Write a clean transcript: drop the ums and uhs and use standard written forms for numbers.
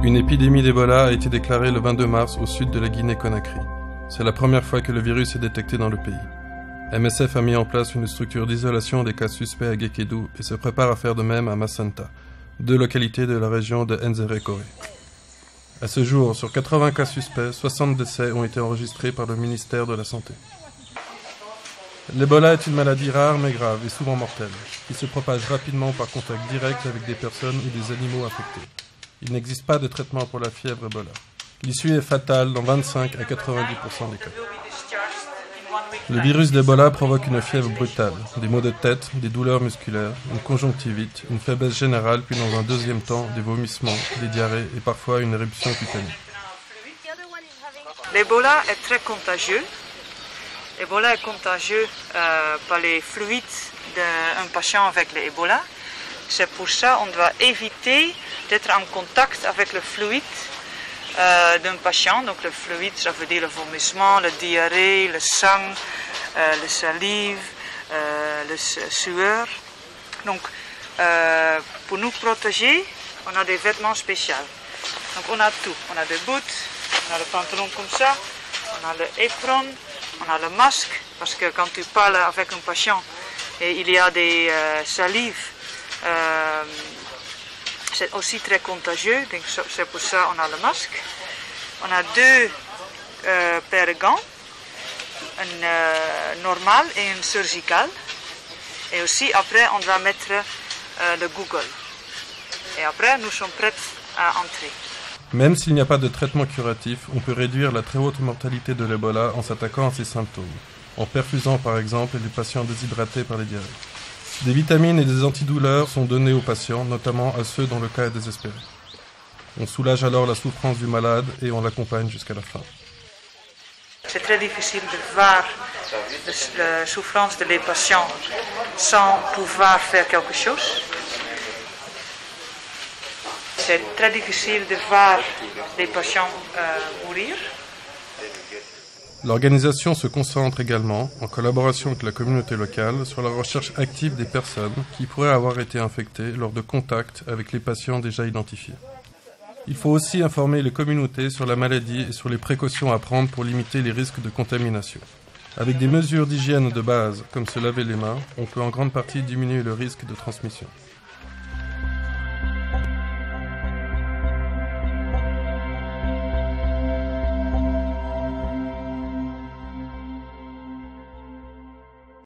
Une épidémie d'Ebola a été déclarée le 22 mars au sud de la Guinée-Conakry. C'est la première fois que le virus est détecté dans le pays. MSF a mis en place une structure d'isolation des cas suspects à Guékédou et se prépare à faire de même à Massanta, 2 localités de la région de Nzéré-Koré. À ce jour, sur 80 cas suspects, 60 décès ont été enregistrés par le ministère de la Santé. L'Ebola est une maladie rare mais grave et souvent mortelle, qui se propage rapidement par contact direct avec des personnes ou des animaux infectés. Il n'existe pas de traitement pour la fièvre Ebola. L'issue est fatale dans 25 à 90% des cas. Le virus d'Ebola provoque une fièvre brutale, des maux de tête, des douleurs musculaires, une conjonctivite, une faiblesse générale, puis dans un deuxième temps, des vomissements, des diarrhées et parfois une éruption cutanée. L'Ebola est très contagieux. L'Ebola est contagieux par les fluides d'un patient avec l'Ebola. C'est pour ça qu'on doit éviter d'être en contact avec le fluide d'un patient. Donc le fluide, ça veut dire le vomissement, le diarrhée, le sang, la salive, le sueur. Donc pour nous protéger, on a des vêtements spéciaux. Donc on a tout. On a des boots, on a le pantalon comme ça, on a le apron, on a le masque. Parce que quand tu parles avec un patient et il y a des salives, c'est aussi très contagieux, donc c'est pour ça qu'on a le masque. On a 2 paires de gants, une normale et une surgicale. Et aussi après on va mettre le Google. Et après nous sommes prêts à entrer. Même s'il n'y a pas de traitement curatif, on peut réduire la très haute mortalité de l'Ebola en s'attaquant à ses symptômes, en perfusant par exemple les patients déshydratés par les diarrhées. Des vitamines et des antidouleurs sont donnés aux patients, notamment à ceux dont le cas est désespéré. On soulage alors la souffrance du malade et on l'accompagne jusqu'à la fin. C'est très difficile de voir la souffrance des patients sans pouvoir faire quelque chose. C'est très difficile de voir les patients mourir. L'organisation se concentre également, en collaboration avec la communauté locale, sur la recherche active des personnes qui pourraient avoir été infectées lors de contacts avec les patients déjà identifiés. Il faut aussi informer les communautés sur la maladie et sur les précautions à prendre pour limiter les risques de contamination. Avec des mesures d'hygiène de base, comme se laver les mains, on peut en grande partie diminuer le risque de transmission.